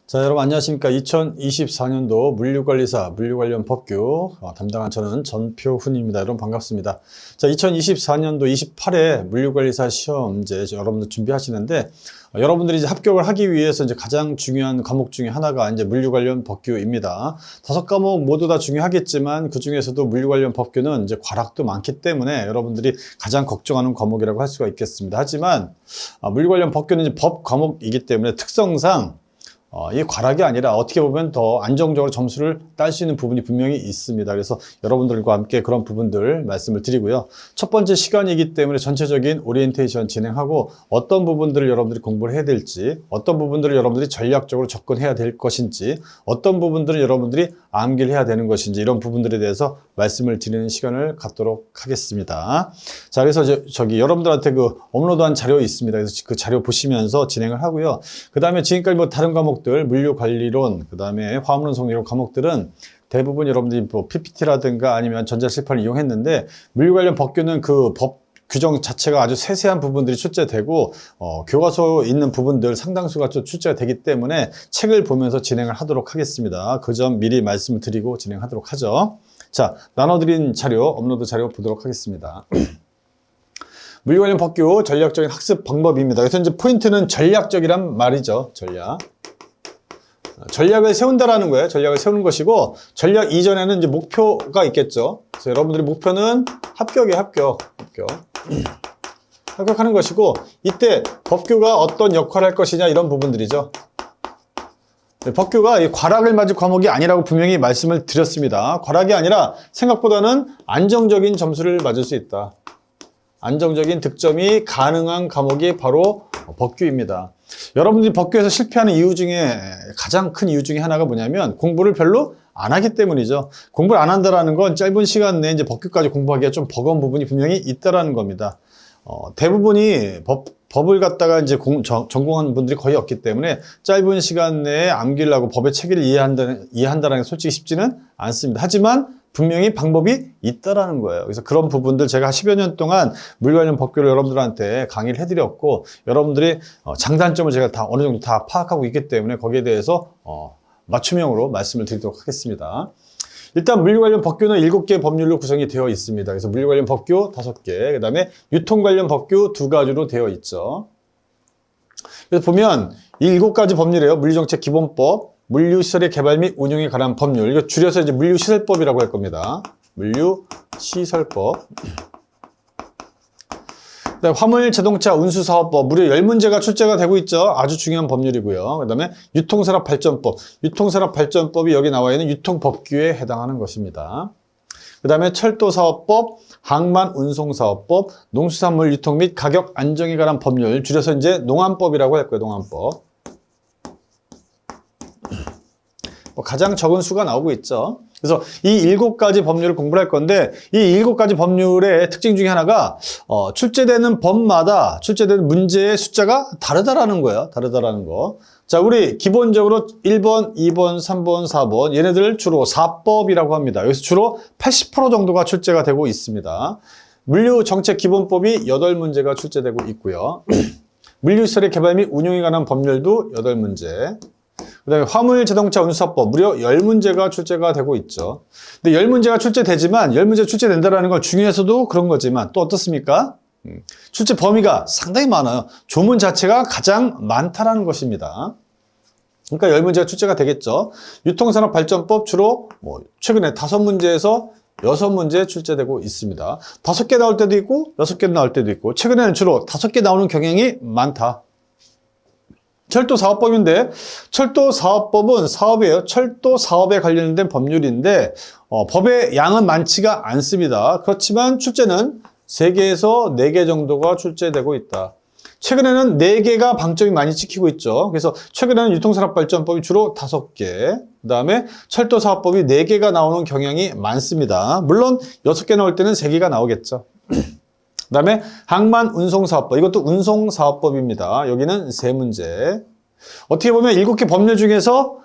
자, 여러분 안녕하십니까. 2024년도 물류관리사 물류관련 법규 담당한 저는 전표훈입니다. 여러분 반갑습니다. 자, 2024년도 28회 물류관리사 시험제 여러분들 준비하시는데 여러분들이 이제 합격을 하기 위해서 이제 가장 중요한 과목 중에 하나가 이제 물류 관련 법규입니다. 5과목 모두 다 중요하겠지만 그 중에서도 물류 관련 법규는 이제 과락도 많기 때문에 여러분들이 가장 걱정하는 과목이라고 할 수가 있겠습니다. 하지만 물류 관련 법규는 이제 법 과목이기 때문에 특성상 이 과락이 아니라 어떻게 보면 더 안정적으로 점수를 딸 수 있는 부분이 분명히 있습니다. 그래서 여러분들과 함께 그런 부분들 말씀을 드리고요. 첫 번째 시간이기 때문에 전체적인 오리엔테이션 진행하고 어떤 부분들을 여러분들이 공부를 해야 될지, 어떤 부분들을 여러분들이 전략적으로 접근해야 될 것인지, 어떤 부분들을 여러분들이 암기를 해야 되는 것인지 이런 부분들에 대해서 말씀을 드리는 시간을 갖도록 하겠습니다. 자, 그래서 여러분들한테 그 업로드한 자료 있습니다. 그래서 그 자료 보시면서 진행을 하고요. 그 다음에 지금까지 뭐 다른 과목들, 물류관리론, 그 다음에 화물운송 이런 과목들은 대부분 여러분들이 뭐 PPT라든가 아니면 전자칠판을 이용했는데 물류 관련 법규는 그 법 규정 자체가 아주 세세한 부분들이 출제되고 교과서에 있는 부분들 상당수가 좀 출제가 되기 때문에 책을 보면서 진행을 하도록 하겠습니다. 그 점 미리 말씀을 드리고 진행하도록 하죠. 자, 나눠드린 자료, 업로드 자료 보도록 하겠습니다. 물류 관련 법규 전략적인 학습 방법입니다. 그래서 이제 포인트는 전략적이란 말이죠. 전략을 세운다라는 거예요. 전략을 세우는 것이고, 전략 이전에는 이제 목표가 있겠죠. 그래서 여러분들의 목표는 합격이에요, 합격하는 것이고, 이때 법규가 어떤 역할을 할 것이냐, 이런 부분들이죠. 법규가 과락을 맞을 과목이 아니라고 분명히 말씀을 드렸습니다. 과락이 아니라 생각보다는 안정적인 점수를 맞을 수 있다. 안정적인 득점이 가능한 과목이 바로 법규입니다. 여러분들이 법규에서 실패하는 이유 중에 가장 큰 이유 중에 하나가 뭐냐면 공부를 별로 안 하기 때문이죠. 공부를 안 한다라는 건 짧은 시간 내에 이제 법규까지 공부하기가 좀 버거운 부분이 분명히 있다라는 겁니다. 대부분이 법을 갖다가 이제 전공한 분들이 거의 없기 때문에 짧은 시간 내에 암기를 하고 법의 체계를 이해한다는 게 솔직히 쉽지는 않습니다. 하지만 분명히 방법이 있다라는 거예요. 그래서 그런 부분들 제가 10여 년 동안 물류 관련 법규를 여러분들한테 강의를 해드렸고 여러분들이 장단점을 제가 다 어느 정도 다 파악하고 있기 때문에 거기에 대해서 맞춤형으로 말씀을 드리도록 하겠습니다. 일단 물류 관련 법규는 7개 법률로 구성이 되어 있습니다. 그래서 물류 관련 법규 5개, 그 다음에 유통 관련 법규 2가지로 되어 있죠. 그래서 보면 이 7가지 법률이에요. 물류정책 기본법, 물류시설의 개발 및 운영에 관한 법률, 이거 줄여서 이제 물류시설법이라고 할 겁니다. 물류시설법. 그다음에 화물 자동차 운수사업법, 무려 10문제가 출제가 되고 있죠. 아주 중요한 법률이고요. 그 다음에 유통산업 발전법, 유통산업 발전법이 여기 나와 있는 유통법규에 해당하는 것입니다. 그 다음에 철도사업법, 항만운송사업법, 농수산물 유통 및 가격 안정에 관한 법률, 줄여서 이제 농안법이라고 할 거예요. 농안법. 가장 적은 수가 나오고 있죠. 그래서 이 7가지 법률을 공부를 할 건데 이 7가지 법률의 특징 중에 하나가 출제되는 법마다 출제되는 문제의 숫자가 다르다라는 거예요. 다르다라는 거. 자, 우리 기본적으로 1번, 2번, 3번, 4번 얘네들 주로 4법이라고 합니다. 여기서 주로 80% 정도가 출제가 되고 있습니다. 물류정책기본법이 8문제가 출제되고 있고요. 물류시설의 개발 및 운영에 관한 법률도 8문제. 그 다음에 화물 자동차 운수사법 무려 10문제가 출제가 되고 있죠. 근데 10문제가 출제되지만 10문제 출제된다는 건 중요해서도 그런 거지만 또 어떻습니까? 출제 범위가 상당히 많아요. 조문 자체가 가장 많다라는 것입니다. 그러니까 10문제가 출제가 되겠죠. 유통산업 발전법 주로 최근에 5문제에서 6문제 출제되고 있습니다. 5개 나올 때도 있고 6개 나올 때도 있고 최근에는 주로 5개 나오는 경향이 많다. 철도사업법인데 철도사업법은 사업이에요. 철도사업에 관련된 법률인데 법의 양은 많지가 않습니다. 그렇지만 출제는 3개에서 4개 정도가 출제되고 있다. 최근에는 4개가 방점이 많이 찍히고 있죠. 그래서 최근에는 유통산업발전법이 주로 5개, 그 다음에 철도사업법이 4개가 나오는 경향이 많습니다. 물론 6개 나올 때는 3개가 나오겠죠. 그 다음에 항만운송사업법, 이것도 운송사업법입니다. 여기는 3문제. 어떻게 보면 7개 법률 중에서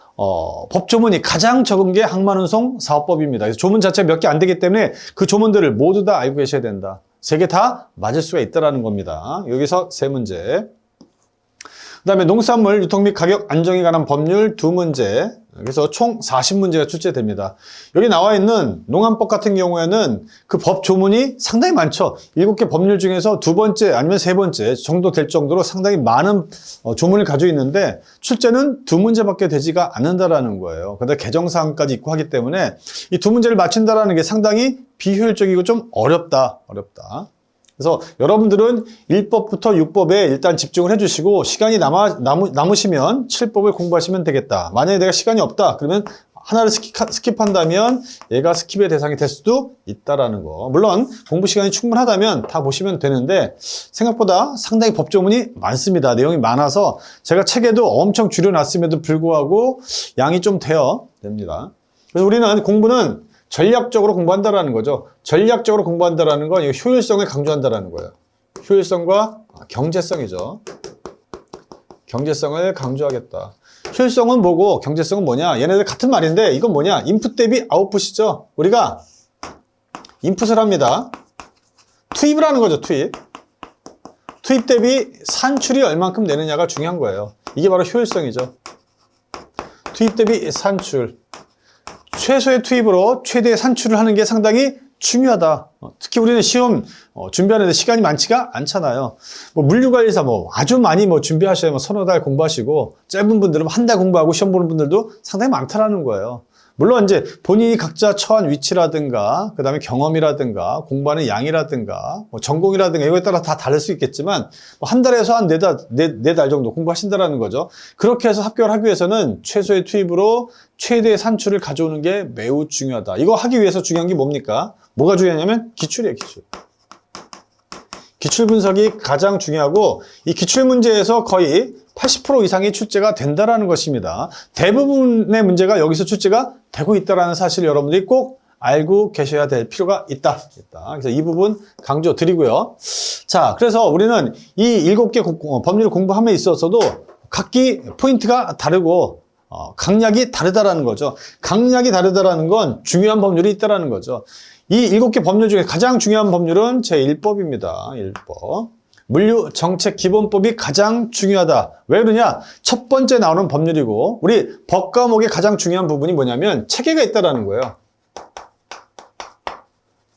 법조문이 가장 적은 게 항만운송사업법입니다. 그래서 조문 자체가 몇 개 안 되기 때문에 그 조문들을 모두 다 알고 계셔야 된다. 3개 다 맞을 수가 있다는 겁니다. 여기서 3문제. 그 다음에 농산물 유통 및 가격 안정에 관한 법률 2문제. 그래서 총 40문제가 출제됩니다. 여기 나와 있는 농안법 같은 경우에는 그 법 조문이 상당히 많죠. 7개 법률 중에서 2번째 아니면 3번째 정도 될 정도로 상당히 많은 조문을 가지고 있는데 출제는 2문제밖에 되지가 않는다라는 거예요. 그런데 개정사항까지 있고 하기 때문에 이 2문제를 맞춘다라는 게 상당히 비효율적이고 좀 어렵다. 그래서 여러분들은 1법부터 6법에 일단 집중을 해주시고 시간이 남으시면 7법을 공부하시면 되겠다. 만약에 내가 시간이 없다 그러면 하나를 스킵한다면 얘가 스킵의 대상이 될 수도 있다라는 거. 물론 공부 시간이 충분하다면 다 보시면 되는데 생각보다 상당히 법조문이 많습니다. 내용이 많아서 제가 책에도 엄청 줄여놨음에도 불구하고 양이 좀 됩니다. 그래서 우리는 공부는 전략적으로 공부한다라는 거죠. 전략적으로 공부한다라는 건 효율성을 강조한다라는 거예요. 효율성과 경제성이죠. 경제성을 강조하겠다. 효율성은 뭐고 경제성은 뭐냐? 얘네들 같은 말인데 이건 뭐냐? 인풋 대비 아웃풋이죠. 우리가 인풋을 합니다. 투입을 하는 거죠. 투입 대비 산출이 얼만큼 내느냐가 중요한 거예요. 이게 바로 효율성이죠. 투입 대비 산출. 최소의 투입으로 최대의 산출을 하는 게 상당히 중요하다. 특히 우리는 시험 준비하는데 시간이 많지가 않잖아요. 물류관리사 아주 많이 준비하셔야 서너 달 공부하시고 짧은 분들은 한 달 공부하고 시험 보는 분들도 상당히 많다라는 거예요. 물론 이제 본인이 각자 처한 위치라든가 그 다음에 경험이라든가 공부하는 양이라든가 전공이라든가 이거에 따라 다 다를 수 있겠지만 한 달에서 한 네 달 정도 공부하신다라는 거죠. 그렇게 해서 합격을 하기 위해서는 최소의 투입으로 최대의 산출을 가져오는 게 매우 중요하다. 이거 하기 위해서 중요한 게 뭡니까? 뭐가 중요하냐면 기출이에요. 기출 분석이 가장 중요하고 이 기출 문제에서 거의 80% 이상이 출제가 된다라는 것입니다. 대부분의 문제가 여기서 출제가 되고 있다는 사실을 여러분들이 꼭 알고 계셔야 될 필요가 있다. 그래서 이 부분 강조 드리고요. 자, 그래서 우리는 이 7개 법률을 공부함에 있어서도 각기 포인트가 다르고 강약이 다르다라는 거죠. 강약이 다르다라는 건 중요한 법률이 있다라는 거죠. 이 7개 법률 중에 가장 중요한 법률은 제1법입니다. 1법. 물류정책기본법이 가장 중요하다. 왜 그러냐? 첫 번째 나오는 법률이고 우리 법 과목의 가장 중요한 부분이 뭐냐면 체계가 있다라는 거예요.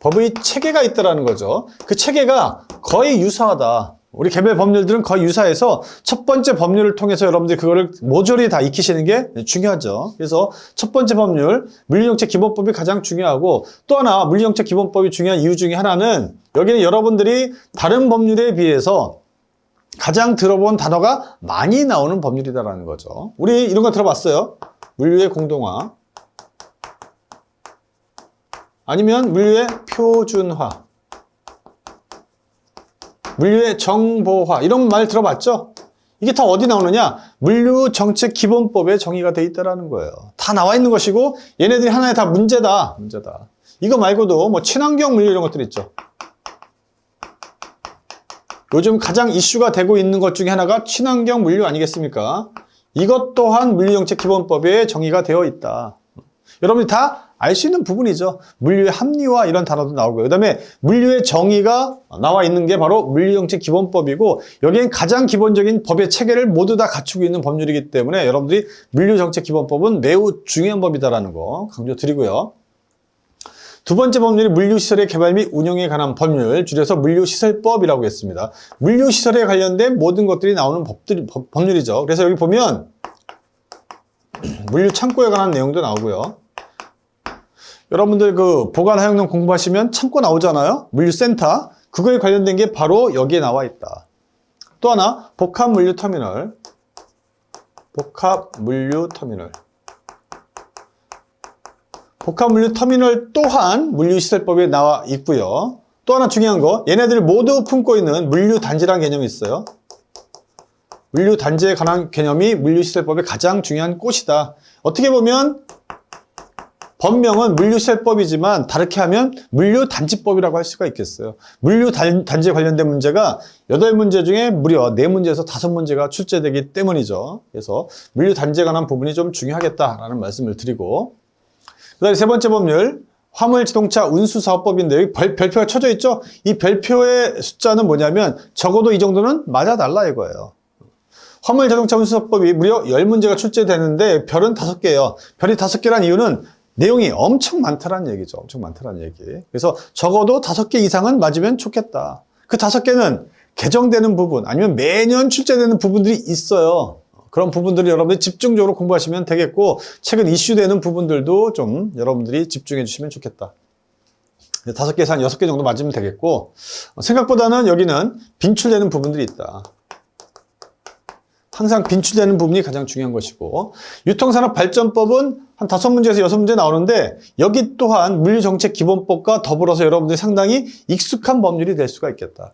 법의 체계가 있다라는 거죠. 그 체계가 거의 유사하다. 우리 개별 법률들은 거의 유사해서 첫 번째 법률을 통해서 여러분들이 그거를 모조리 다 익히시는 게 중요하죠. 그래서 첫 번째 법률, 물류정책기본법이 가장 중요하고 또 하나 물류정책기본법이 중요한 이유 중에 하나는 여기는 여러분들이 다른 법률에 비해서 가장 들어본 단어가 많이 나오는 법률이다라는 거죠. 우리 이런 거 들어봤어요? 물류의 공동화 아니면 물류의 표준화 물류의 정보화 이런 말 들어봤죠? 이게 다 어디 나오느냐? 물류정책기본법에 정의가 돼 있다는 거예요. 다 나와 있는 것이고 얘네들이 하나의 다 문제다. 이거 말고도 친환경 물류 이런 것들 있죠. 요즘 가장 이슈가 되고 있는 것 중에 하나가 친환경 물류 아니겠습니까? 이것 또한 물류정책기본법에 정의가 되어 있다. 여러분이 다 알 수 있는 부분이죠. 물류의 합리화 이런 단어도 나오고요. 그 다음에 물류의 정의가 나와 있는 게 바로 물류정책기본법이고 여기엔 가장 기본적인 법의 체계를 모두 다 갖추고 있는 법률이기 때문에 여러분들이 물류정책기본법은 매우 중요한 법이다라는 거 강조드리고요. 두 번째 법률이 물류시설의 개발 및 운영에 관한 법률, 줄여서 물류시설법이라고 했습니다. 물류시설에 관련된 모든 것들이 나오는 법률이죠. 그래서 여기 보면 물류창고에 관한 내용도 나오고요. 여러분들 그 보관하용량 공부하시면 창고 나오잖아요. 물류센터. 그거에 관련된 게 바로 여기에 나와 있다. 또 하나 복합물류터미널. 복합물류터미널 또한 물류시설법에 나와 있고요. 또 하나 중요한 거 얘네들 모두 품고 있는 물류단지라는 개념이 있어요. 물류단지에 관한 개념이 물류시설법의 가장 중요한 꽃이다. 어떻게 보면 법명은 물류시설법이지만 다르게 하면 물류단지법이라고 할 수가 있겠어요. 물류단지에 관련된 문제가 8문제 중에 무려 4문제에서 5문제가 출제되기 때문이죠. 그래서 물류단지에 관한 부분이 좀 중요하겠다라는 말씀을 드리고 그 다음에 세 번째 법률 화물자동차 운수사업법인데 여기 별표가 쳐져 있죠. 이 별표의 숫자는 뭐냐면 적어도 이 정도는 맞아달라 이거예요. 화물자동차 운수사법이 무려 10문제가 출제되는데 별은 5개예요. 별이 5개란 이유는 내용이 엄청 많다는 얘기죠. 엄청 많다는 얘기. 그래서 적어도 5개 이상은 맞으면 좋겠다. 그 5개는 개정되는 부분 아니면 매년 출제되는 부분들이 있어요. 그런 부분들을 여러분들이 집중적으로 공부하시면 되겠고 최근 이슈되는 부분들도 좀 여러분들이 집중해 주시면 좋겠다. 5개에서 한 6개 정도 맞으면 되겠고 생각보다는 여기는 빈출되는 부분들이 있다. 항상 빈출되는 부분이 가장 중요한 것이고 유통산업발전법은 한 5문제에서 6문제 나오는데 여기 또한 물류정책기본법과 더불어서 여러분들이 상당히 익숙한 법률이 될 수가 있겠다.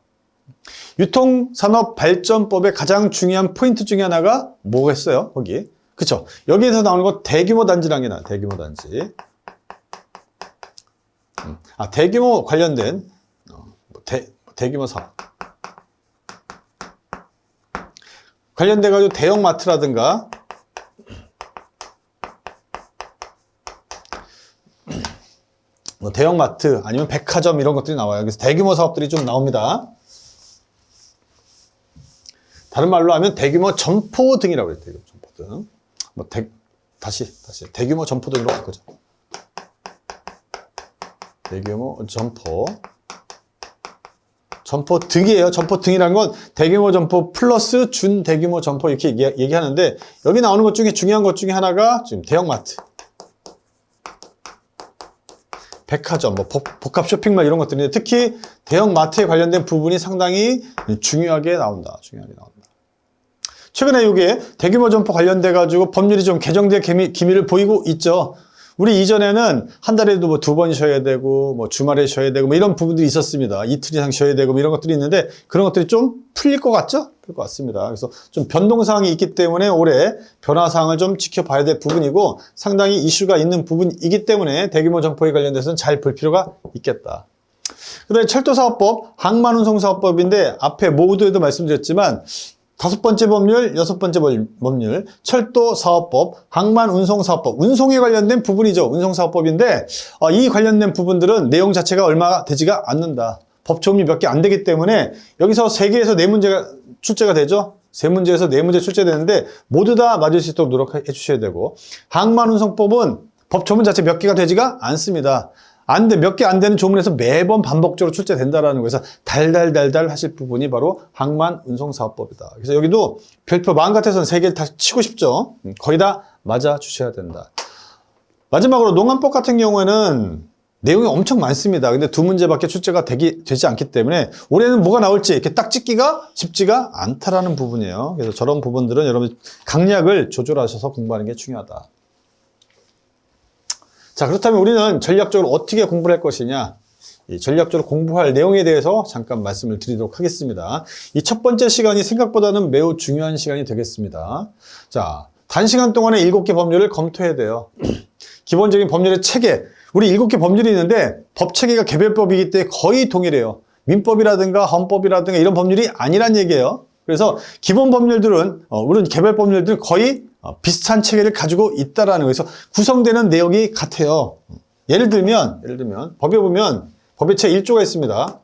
유통산업발전법의 가장 중요한 포인트 중에 하나가 뭐겠어요? 거기. 그쵸? 여기에서 나오는 거 대규모 단지라는 게 나와요. 대규모 단지. 대규모 관련된 대규모 사업. 관련돼가지고 대형마트라든가 대형마트 아니면 백화점 이런 것들이 나와요. 그래서 대규모 사업들이 좀 나옵니다. 다른 말로 하면 대규모 점포 등이라고 해요. 대규모 점포 등. 다시 대규모 점포 등으로 갈 거죠. 대규모 점포 등이에요. 점포 등이라는 건 대규모 점포 플러스 준대규모 점포 이렇게 얘기하는데 여기 나오는 것 중에 중요한 것 중에 하나가 지금 대형마트, 백화점, 복합 쇼핑몰 이런 것들인데 특히 대형마트에 관련된 부분이 상당히 중요하게 나온다. 최근에 이게 대규모 점포 관련돼 가지고 법률이 좀 개정될 기미를 보이고 있죠. 우리 이전에는 한 달에도 뭐 2번 쉬어야 되고 뭐 주말에 쉬어야 되고 뭐 이런 부분들이 있었습니다. 이틀 이상 쉬어야 되고 뭐 이런 것들이 있는데 그런 것들이 좀 풀릴 것 같죠? 풀릴 것 같습니다. 그래서 좀 변동사항이 있기 때문에 올해 변화사항을 좀 지켜봐야 될 부분이고 상당히 이슈가 있는 부분이기 때문에 대규모 점포에 관련돼서는 잘 볼 필요가 있겠다. 그 다음에 철도사업법, 항만운송사업법인데 앞에 모두에도 말씀드렸지만 5번째 법률, 6번째 법률, 철도사업법, 항만운송사업법, 운송에 관련된 부분이죠. 운송사업법인데 이 관련된 부분들은 내용 자체가 얼마 되지가 않는다. 법조문이 몇 개 안 되기 때문에 여기서 3개에서 4문제가 출제가 되죠. 3문제에서 4문제 출제되는데 모두 다 맞을 수 있도록 노력해 주셔야 되고 항만운송법은 법조문 자체 몇 개가 되지가 않습니다. 몇 개 안 되는 조문에서 매번 반복적으로 출제된다라는 거에서 달달달달 하실 부분이 바로 항만운송사업법이다. 그래서 여기도 별표 마음 같아서는 3개 다 치고 싶죠. 거의 다 맞아 주셔야 된다. 마지막으로 농안법 같은 경우에는 내용이 엄청 많습니다. 근데 2문제밖에 출제가 되지 않기 때문에 올해는 뭐가 나올지 이렇게 딱 찍기가 쉽지가 않다라는 부분이에요. 그래서 저런 부분들은 여러분 강약을 조절하셔서 공부하는 게 중요하다. 자, 그렇다면 우리는 전략적으로 어떻게 공부를 할 것이냐? 이 전략적으로 공부할 내용에 대해서 잠깐 말씀을 드리도록 하겠습니다. 이 첫 번째 시간이 생각보다는 매우 중요한 시간이 되겠습니다. 자, 단시간 동안에 7개 법률을 검토해야 돼요. 기본적인 법률의 체계. 우리 7개 법률이 있는데 법 체계가 개별법이기 때문에 거의 동일해요. 민법이라든가 헌법이라든가 이런 법률이 아니란 얘기예요. 그래서 기본 법률들은 우리 개별 법률들은 거의 비슷한 체계를 가지고 있다라는 거에서 구성되는 내용이 같아요. 예를 들면 법에 보면 법의 제1조가 있습니다.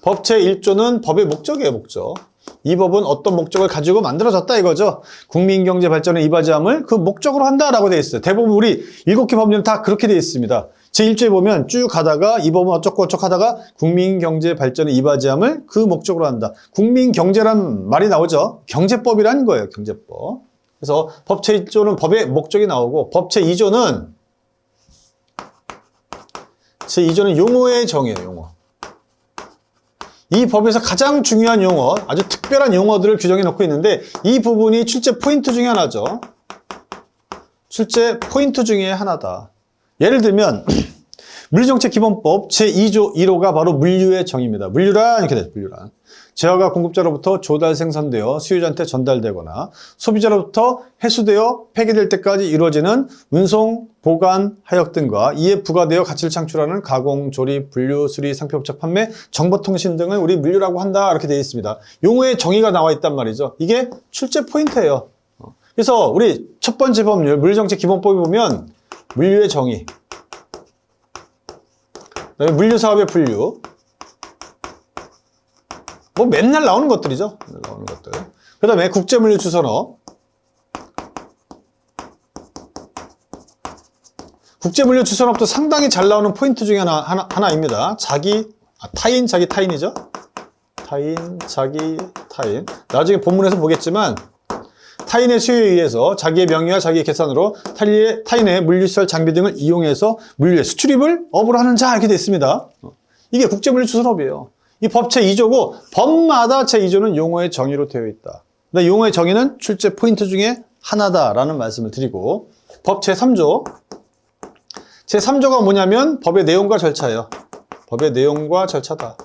법 제1조는 법의 목적이에요, 목적. 이 법은 어떤 목적을 가지고 만들어졌다 이거죠. 국민경제 발전에 이바지함을 그 목적으로 한다라고 되어 있어요. 대부분 우리 7개 법률은 다 그렇게 되어 있습니다. 제1조에 보면 쭉 가다가 이 법은 어쩌고 하다가 국민경제 발전에 이바지함을 그 목적으로 한다. 국민경제란 말이 나오죠. 경제법이라는 거예요. 경제법. 그래서 법 제1조는 법의 목적이 나오고 법 제2조는 용어의 정의예요. 용어. 이 법에서 가장 중요한 용어, 아주 특별한 용어들을 규정해 놓고 있는데 이 부분이 출제 포인트 중에 하나죠. 출제 포인트 중에 하나다. 예를 들면 물류정책기본법 제2조 1호가 바로 물류의 정의입니다. 물류란 이렇게 되죠. 물류란. 재화가 공급자로부터 조달 생산되어 수요자한테 전달되거나 소비자로부터 회수되어 폐기될 때까지 이루어지는 운송, 보관, 하역 등과 이에 부과되어 가치를 창출하는 가공, 조립, 분류, 수리, 상표업체 판매, 정보통신 등을 우리 물류라고 한다 이렇게 되어 있습니다. 용어의 정의가 나와 있단 말이죠. 이게 출제 포인트예요. 그래서 우리 첫 번째 법률 물류정책기본법에 보면 물류의 정의, 그다음에 물류사업의 분류, 뭐 맨날 나오는 것들이죠. 맨날 나오는 것들. 그 다음에 국제물류주선업. 국제물류주선업도 상당히 잘 나오는 포인트 중에 하나입니다. 타인, 자기 타인이죠. 타인, 자기 타인. 나중에 본문에서 보겠지만 타인의 수요에 의해서 자기의 명의와 자기의 계산으로 타인의 물류시설 장비 등을 이용해서 물류의 수출입을 업으로 하는 자 이렇게 되어 있습니다. 이게 국제물류주선업이에요. 이 법 제2조고 법마다 제2조는 용어의 정의로 되어 있다. 근데 용어의 정의는 출제 포인트 중에 하나다라는 말씀을 드리고 법 제3조 제3조가 뭐냐면 법의 내용과 절차예요. 법의 내용과 절차다.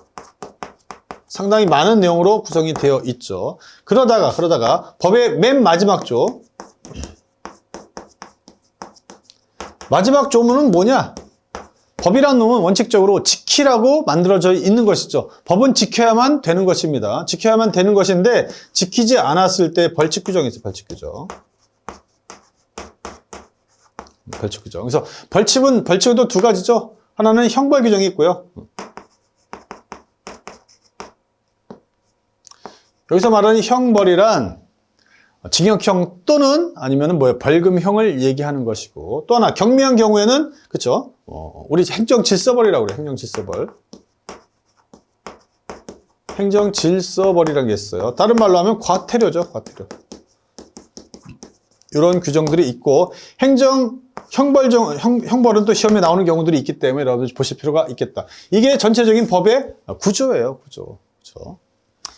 상당히 많은 내용으로 구성이 되어 있죠. 그러다가 법의 맨 마지막 조 마지막 조문은 뭐냐? 법이란 놈은 원칙적으로 지키라고 만들어져 있는 것이죠. 법은 지켜야만 되는 것입니다. 지켜야만 되는 것인데 지키지 않았을 때 벌칙 규정이 있어요. 벌칙 규정. 벌칙 규정. 그래서 벌칙은 또 두 가지죠. 하나는 형벌 규정이 있고요. 여기서 말하는 형벌이란 징역형 또는 아니면 벌금형을 얘기하는 것이고 또 하나 경미한 경우에는 그쵸? 우리 행정질서벌이라고 그래요. 행정질서벌. 행정질서벌이라는 게 있어요. 다른 말로 하면 과태료죠. 과태료. 이런 규정들이 있고 형벌은 또 시험에 나오는 경우들이 있기 때문에 여러분들 보실 필요가 있겠다. 이게 전체적인 법의 구조예요. 구조. 그렇죠?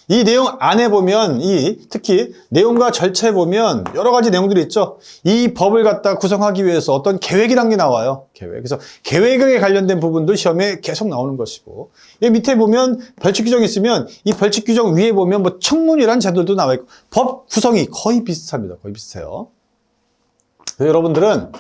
이 내용 안에 보면 특히 내용과 절차에 보면 여러 가지 내용들이 있죠. 이 법을 갖다 구성하기 위해서 어떤 계획이란 게 나와요. 계획. 그래서 계획에 관련된 부분도 시험에 계속 나오는 것이고 이 밑에 보면 벌칙 규정이 있으면 이 벌칙 규정 위에 보면 청문이라는 제도도 나와 있고 법 구성이 거의 비슷합니다. 거의 비슷해요. 그래서 여러분들은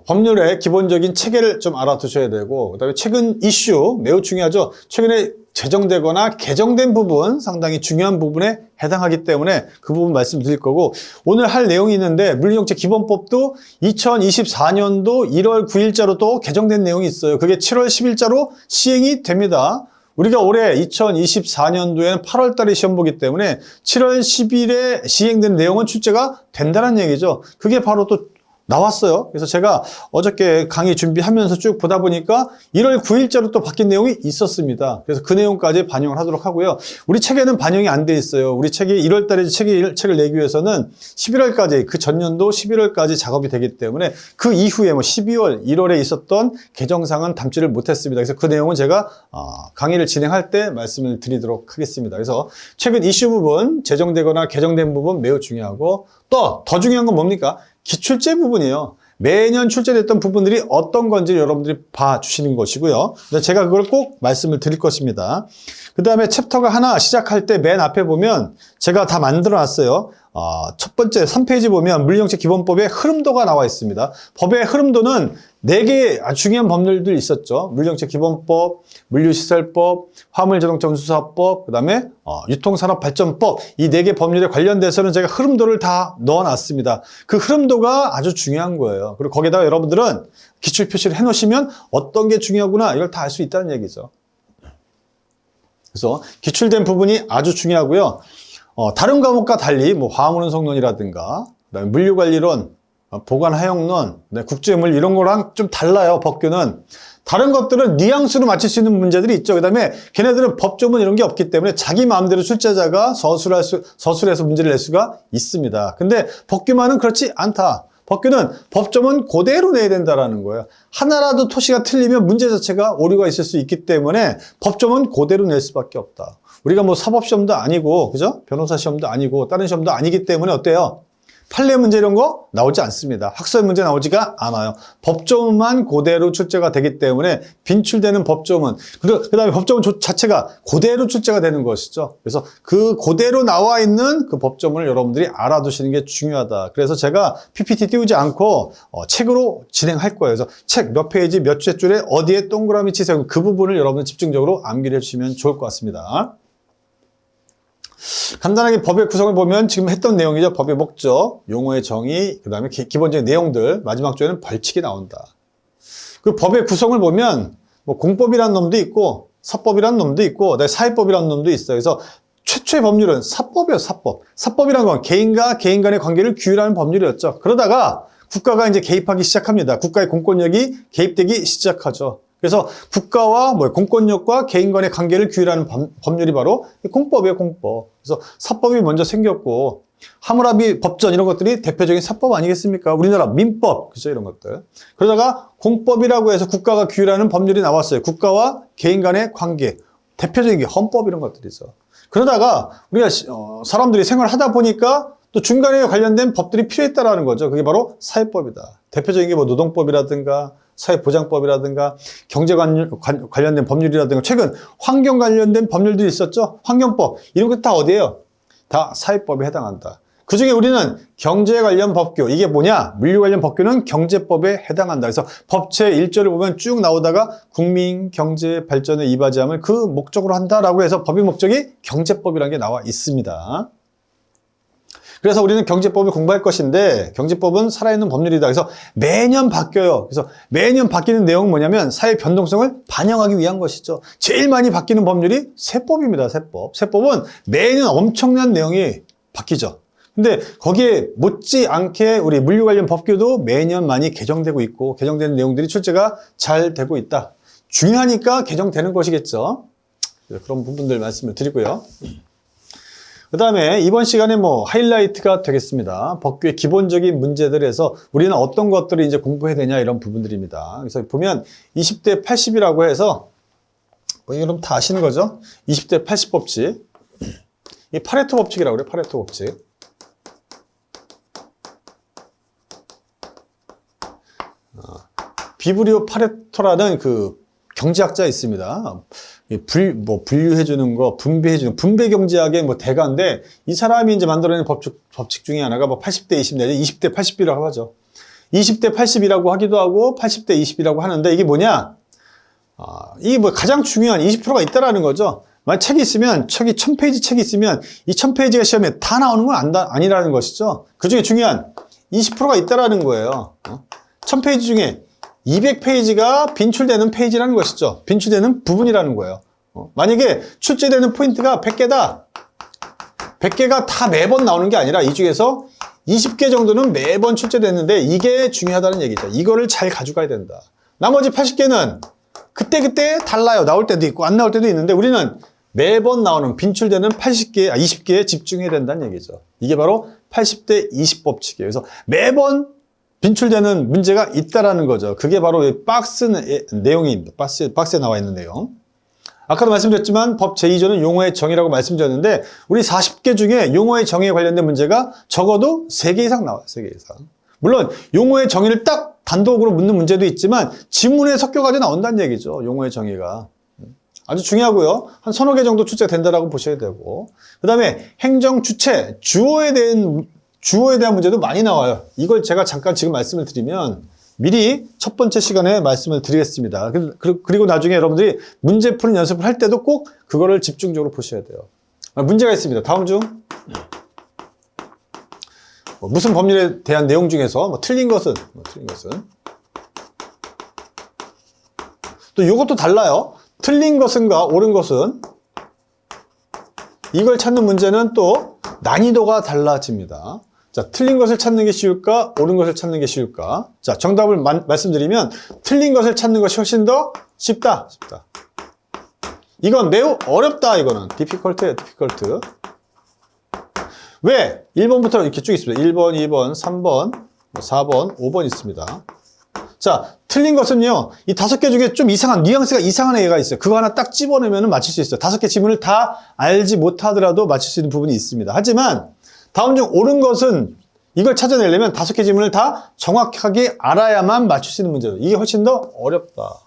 법률의 기본적인 체계를 좀 알아두셔야 되고 그다음에 최근 이슈 매우 중요하죠. 최근에 제정되거나 개정된 부분 상당히 중요한 부분에 해당하기 때문에 그 부분 말씀드릴 거고 오늘 할 내용이 있는데 물류정책기본법도 2024년도 1월 9일자로 또 개정된 내용이 있어요. 그게 7월 10일자로 시행이 됩니다. 우리가 올해 2024년도에는 8월 달에 시험 보기 때문에 7월 10일에 시행된 내용은 출제가 된다는 얘기죠. 그게 바로 또 나왔어요. 그래서 제가 어저께 강의 준비하면서 쭉 보다 보니까 1월 9일자로 또 바뀐 내용이 있었습니다. 그래서 그 내용까지 반영을 하도록 하고요. 우리 책에는 반영이 안 돼 있어요. 우리 책이 1월 달에 책을 내기 위해서는 11월까지, 그 전년도 11월까지 작업이 되기 때문에 그 이후에 12월, 1월에 있었던 개정사항은 담지를 못했습니다. 그래서 그 내용은 제가 강의를 진행할 때 말씀을 드리도록 하겠습니다. 그래서 최근 이슈 부분, 제정되거나 개정된 부분 매우 중요하고 또 더 중요한 건 뭡니까? 기출제 부분이에요. 매년 출제됐던 부분들이 어떤 건지 여러분들이 봐주시는 것이고요. 제가 그걸 꼭 말씀을 드릴 것입니다. 그 다음에 챕터가 하나 시작할 때 맨 앞에 보면 제가 다 만들어 놨어요. 첫 번째 3페이지 보면 물류정책기본법의 흐름도가 나와 있습니다. 법의 흐름도는 4개의 아주 중요한 법률들이 있었죠. 물류정책기본법, 물류시설법, 화물자동차운수사법, 그 다음에 유통산업발전법 이 4개 법률에 관련돼서는 제가 흐름도를 다 넣어놨습니다. 그 흐름도가 아주 중요한 거예요. 그리고 거기다가 여러분들은 기출 표시를 해놓으시면 어떤 게 중요하구나 이걸 다 알 수 있다는 얘기죠. 그래서 기출된 부분이 아주 중요하고요. 다른 과목과 달리 화물운송론이라든가 그다음에 물류관리론, 보관하역론, 국제물 이런 거랑 좀 달라요. 법규는. 다른 것들은 뉘앙스로 맞출 수 있는 문제들이 있죠. 그 다음에 걔네들은 법조문 이런 게 없기 때문에 자기 마음대로 출제자가 서술해서 문제를 낼 수가 있습니다. 근데 법규만은 그렇지 않다. 법규는 법조문 그대로 내야 된다라는 거예요. 하나라도 토시가 틀리면 문제 자체가 오류가 있을 수 있기 때문에 법조문 그대로 낼 수밖에 없다. 우리가 사법시험도 아니고, 그죠? 변호사 시험도 아니고, 다른 시험도 아니기 때문에 어때요? 판례 문제 이런 거 나오지 않습니다. 학설 문제 나오지가 않아요. 법조문만 그대로 출제가 되기 때문에 빈출되는 법조문, 그 다음에 법조문 자체가 그대로 출제가 되는 것이죠. 그래서 그 그대로 나와 있는 그 법조문을 여러분들이 알아두시는 게 중요하다. 그래서 제가 PPT 띄우지 않고 책으로 진행할 거예요. 그래서 책 몇 페이지 몇 줄에 어디에 동그라미 치세요. 그 부분을 여러분 집중적으로 암기를 해주시면 좋을 것 같습니다. 간단하게 법의 구성을 보면 지금 했던 내용이죠. 법의 목적, 용어의 정의, 그 다음에 기본적인 내용들, 마지막 조에는 벌칙이 나온다. 그 법의 구성을 보면 공법이라는 놈도 있고 서법이라는 놈도 있고 사회법이라는 놈도 있어요. 그래서 최초의 법률은 사법이었어요, 사법. 사법이란 건 개인과 개인 간의 관계를 규율하는 법률이었죠. 그러다가 국가가 이제 개입하기 시작합니다. 국가의 공권력이 개입되기 시작하죠. 그래서 국가와 공권력과 개인 간의 관계를 규율하는 법률이 바로 공법이에요, 공법. 그래서 사법이 먼저 생겼고, 하무라비 법전 이런 것들이 대표적인 사법 아니겠습니까? 우리나라 민법, 그죠? 이런 것들. 그러다가 공법이라고 해서 국가가 규율하는 법률이 나왔어요. 국가와 개인 간의 관계. 대표적인 게 헌법 이런 것들이죠. 그러다가 우리가 사람들이 생활하다 보니까 또 중간에 관련된 법들이 필요했다라는 거죠. 그게 바로 사회법이다. 대표적인 게 노동법이라든가 사회보장법이라든가 경제 관련된 법률이라든가 최근 환경 관련된 법률들이 있었죠. 환경법 이런 것 다 어디예요? 다 사회법에 해당한다. 그중에 우리는 경제 관련 법규, 이게 뭐냐? 물류 관련 법규는 경제법에 해당한다. 그래서 법체 1조를 보면 쭉 나오다가 국민 경제 발전에 이바지함을 그 목적으로 한다라고 해서 법의 목적이 경제법이라는 게 나와 있습니다. 그래서 우리는 경제법을 공부할 것인데 경제법은 살아있는 법률이다. 그래서 매년 바뀌어요. 그래서 매년 바뀌는 내용은 뭐냐면 사회 변동성을 반영하기 위한 것이죠. 제일 많이 바뀌는 법률이 세법입니다. 세법. 세법은 매년 엄청난 내용이 바뀌죠. 근데 거기에 못지않게 우리 물류 관련 법규도 매년 많이 개정되고 있고 개정되는 내용들이 출제가 잘 되고 있다. 중요하니까 개정되는 것이겠죠. 그런 부분들 말씀을 드리고요. 그 다음에 이번 시간에 하이라이트가 되겠습니다. 법규의 기본적인 문제들에서 우리는 어떤 것들을 이제 공부해야 되냐 이런 부분들입니다. 그래서 보면 20대 80이라고 해서 여러분 다 아시는 거죠? 20대 80 법칙. 이 파레토 법칙이라고 그래요. 파레토 법칙. 비브리오 파레토라는 그 경제학자 있습니다. 분류해주는 거, 분배해주는, 분배 경제학의 대가인데, 이 사람이 이제 만들어낸 법칙 중에 하나가 80대 20 내지 20대 80이라고 하죠. 20대 80이라고 하기도 하고, 80대 20이라고 하는데, 이게 뭐냐? 이게 가장 중요한 20%가 있다라는 거죠. 만약 책이 있으면, 책이 1000페이지 책이 있으면, 이 1000페이지가 시험에 다 나오는 건 아니라는 것이죠. 그 중에 중요한 20%가 있다라는 거예요. 1000페이지 중에 200페이지가 빈출되는 페이지라는 것이죠. 빈출되는 부분이라는 거예요. 만약에 출제되는 포인트가 100개다. 100개가 다 매번 나오는 게 아니라 이 중에서 20개 정도는 매번 출제됐는데 이게 중요하다는 얘기죠. 이거를 잘 가져가야 된다. 나머지 80개는 그때그때 달라요. 나올 때도 있고 안 나올 때도 있는데 우리는 매번 나오는 빈출되는 20개에 집중해야 된다는 얘기죠. 이게 바로 80대 20 법칙이에요. 그래서 매번 빈출되는 문제가 있다라는 거죠. 그게 바로 박스 내용입니다. 박스에 나와 있는 내용. 아까도 말씀드렸지만 법 제2조는 용어의 정의라고 말씀드렸는데 우리 40개 중에 용어의 정의에 관련된 문제가 적어도 3개 이상 나와요. 3개 이상. 물론 용어의 정의를 딱 단독으로 묻는 문제도 있지만 지문에 섞여가지고 나온다는 얘기죠. 용어의 정의가. 아주 중요하고요. 한 서너 개 정도 출제된다라고 보셔야 되고. 그 다음에 행정 주체, 주어에 대한 문제도 많이 나와요. 이걸 제가 잠깐 지금 말씀을 드리면 미리 첫 번째 시간에 말씀을 드리겠습니다. 그리고 나중에 여러분들이 문제 푸는 연습을 할 때도 꼭 그거를 집중적으로 보셔야 돼요. 문제가 있습니다. 다음 중 무슨 법률에 대한 내용 중에서 틀린 것은 또 이것도 달라요. 틀린 것은과 옳은 것은 이걸 찾는 문제는 또 난이도가 달라집니다. 자, 틀린 것을 찾는 게 쉬울까? 옳은 것을 찾는 게 쉬울까? 자, 정답을 말씀드리면 틀린 것을 찾는 것이 훨씬 더 쉽다. 이건 매우 어렵다. 이거는 difficult예요. difficult. 왜? 1번부터 이렇게 쭉 있습니다. 1번, 2번, 3번, 4번, 5번 있습니다. 자, 틀린 것은요, 이 5개 중에 좀 뉘앙스가 이상한 애가 있어요. 그거 하나 딱 집어내면 맞출 수 있어요. 5개 지문을 다 알지 못하더라도 맞출 수 있는 부분이 있습니다. 하지만 다음 중 옳은 것은 이걸 찾아내려면 5개 지문을 다 정확하게 알아야만 맞출 수 있는 문제예요. 이게 훨씬 더 어렵다.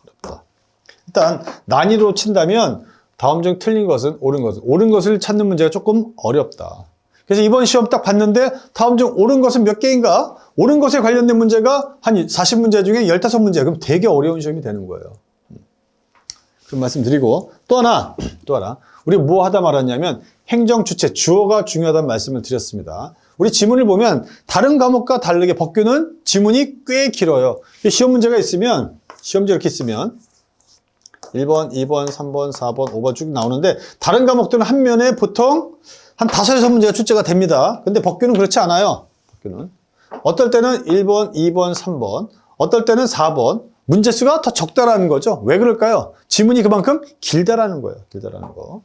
일단 난이도로 친다면 다음 중 틀린 것은 옳은 것을 찾는 문제가 조금 어렵다. 그래서 이번 시험 딱 봤는데 다음 중 옳은 것은 몇 개인가? 옳은 것에 관련된 문제가 한 40문제 중에 15문제. 그럼 되게 어려운 시험이 되는 거예요. 그런 말씀 드리고 또 하나 우리 뭐 하다 말았냐면 행정 주체, 주어가 중요하다는 말씀을 드렸습니다. 우리 지문을 보면 다른 과목과 다르게 법규는 지문이 꽤 길어요. 시험 문제가 있으면 시험지 이렇게 있으면 1번, 2번, 3번, 4번, 5번 쭉 나오는데 다른 과목들은 한 면에 보통 한 5에서 문제가 출제가 됩니다. 근데 법규는 그렇지 않아요. 법규는. 어떨 때는 1번, 2번, 3번, 어떨 때는 4번. 문제수가 더 적다라는 거죠. 왜 그럴까요? 지문이 그만큼 길다라는 거예요. 길다라는 거.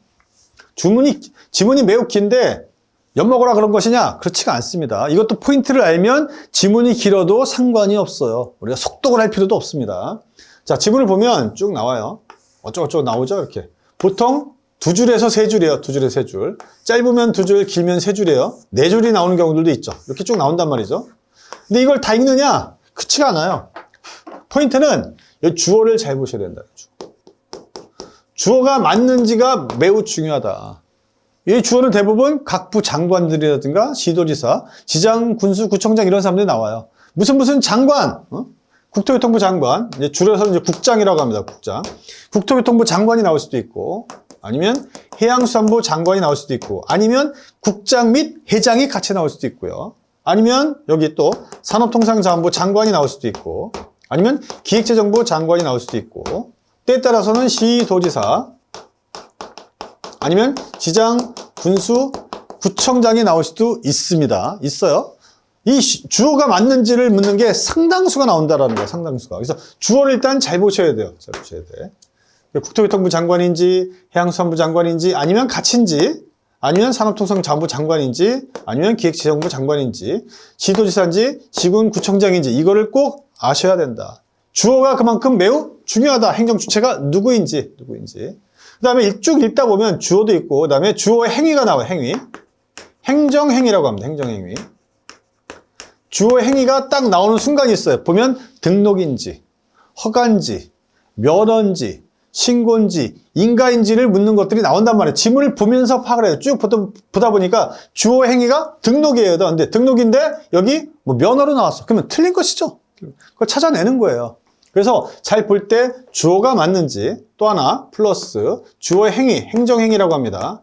지문이 매우 긴데 엿먹으라 그런 것이냐? 그렇지가 않습니다. 이것도 포인트를 알면 지문이 길어도 상관이 없어요. 우리가 속독을 할 필요도 없습니다. 자, 지문을 보면 쭉 나와요. 어쩌고저쩌고 나오죠, 이렇게. 보통 2줄에서 3줄이에요. 2줄에서 3줄. 짧으면 2줄, 길면 3줄이에요. 4줄이 나오는 경우들도 있죠. 이렇게 쭉 나온단 말이죠. 근데 이걸 다 읽느냐? 그렇지가 않아요. 포인트는 이 주어를 잘 보셔야 된다. 주어가 맞는지가 매우 중요하다. 이 주어는 대부분 각부 장관들이라든가 시도지사, 지장, 군수, 구청장 이런 사람들이 나와요. 무슨 장관, 국토교통부 장관, 이제 줄여서 이제 국장이라고 합니다. 국장. 국토교통부 장관이 나올 수도 있고, 아니면 해양수산부 장관이 나올 수도 있고, 아니면 국장 및 회장이 같이 나올 수도 있고요. 아니면 여기 또 산업통상자원부 장관이 나올 수도 있고, 아니면 기획재정부 장관이 나올 수도 있고, 때에 따라서는 시도지사, 아니면 지장, 군수, 구청장이 나올 수도 있습니다. 있어요. 이 주어가 맞는지를 묻는 게 상당수가 나온다라는 거예요. 상당수가. 그래서 주어를 일단 잘 보셔야 돼요. 잘 보셔야 돼. 국토교통부 장관인지, 해양수산부 장관인지, 아니면 같이인지, 아니면 산업통상자원부 장관인지, 아니면 기획재정부 장관인지, 시도지사인지, 시군구청장인지 이거를 꼭 아셔야 된다. 주어가 그만큼 매우 중요하다. 행정주체가 누구인지. 그 다음에 쭉 읽다 보면 주어도 있고, 그 다음에 주어의 행위가 나와요. 행위. 행정행위라고 합니다. 행정행위. 주어의 행위가 딱 나오는 순간이 있어요. 보면 등록인지, 허가인지, 면허인지, 신고인지, 인가인지를 묻는 것들이 나온단 말이에요. 지문을 보면서 파악을 해요. 쭉 보다 보니까 주어 행위가 등록이에요. 근데 등록인데 여기 뭐 면허로 나왔어. 그러면 틀린 것이죠. 그걸 찾아내는 거예요. 그래서 잘 볼 때 주어가 맞는지, 또 하나 플러스 주어의 행위, 행정행위라고 합니다.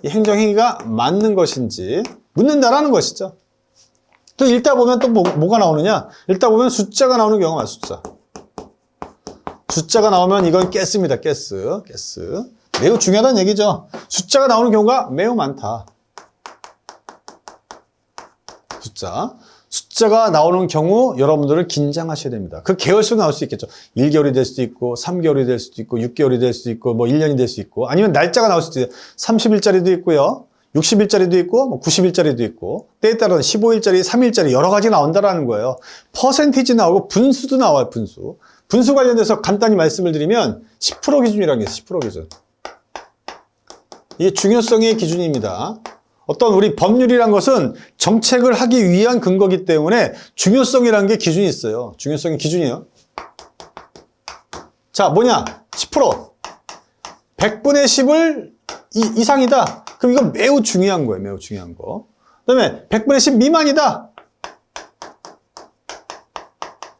이 행정행위가 맞는 것인지 묻는다라는 것이죠. 또 읽다 보면 또 뭐가 나오느냐? 읽다 보면 숫자가 나오는 경우가 많아요. 숫자가 나오면 이건 가스입니다. 가스. 매우 중요하다는 얘기죠. 숫자가 나오는 경우가 매우 많다. 숫자가 나오는 경우 여러분들은 긴장하셔야 됩니다. 그 개월수가 나올 수 있겠죠. 1개월이 될 수도 있고 3개월이 될 수도 있고 6개월이 될 수도 있고 뭐 1년이 될 수 있고 아니면 날짜가 나올 수도 있어요. 30일짜리도 있고요. 60일짜리도 있고 뭐 90일짜리도 있고 때에 따라서 15일짜리, 3일짜리 여러 가지 나온다라는 거예요. 퍼센티지 나오고 분수도 나와요. 분수 관련돼서 간단히 말씀을 드리면 10% 기준이라는 게 있어요. 10% 기준. 이게 중요성의 기준입니다. 어떤 우리 법률이란 것은 정책을 하기 위한 근거이기 때문에 중요성이라는 게 기준이 있어요. 중요성의 기준이에요. 자, 뭐냐? 10%. 100분의 10을 이상이다. 그럼 이건 매우 중요한 거예요. 매우 중요한 거. 그 다음에 100분의 10 미만이다.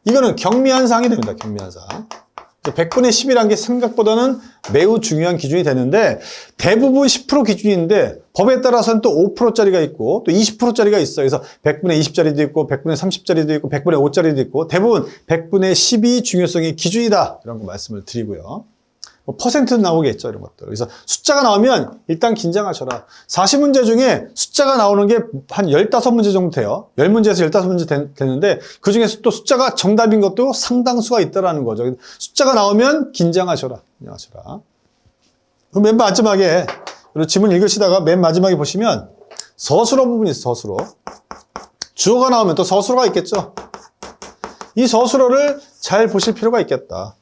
이거는 경미한 사항이 됩니다. 경미한 사항. 100분의 10이라는 게 생각보다는 매우 중요한 기준이 되는데 대부분 10% 기준인데 법에 따라서는 또 5%짜리가 있고 또 20%짜리가 있어요. 그래서 100분의 20짜리도 있고 100분의 30짜리도 있고 100분의 5짜리도 있고 대부분 100분의 10이 중요성의 기준이다. 이런 거 말씀을 드리고요. 뭐 퍼센트도 나오겠죠. 이런 것들. 그래서 숫자가 나오면 일단 긴장하셔라. 40문제 중에 숫자가 나오는 게 한 15문제 정도 돼요. 10문제에서 15문제 되는데 그 중에서 또 숫자가 정답인 것도 상당수가 있다라는 거죠. 숫자가 나오면 긴장하셔라. 그럼 맨 마지막에 지문 읽으시다가 맨 마지막에 보시면 서술어 부분이 있어요. 서술어. 주어가 나오면 또 서술어가 있겠죠. 이 서술어를 잘 보실 필요가 있겠다.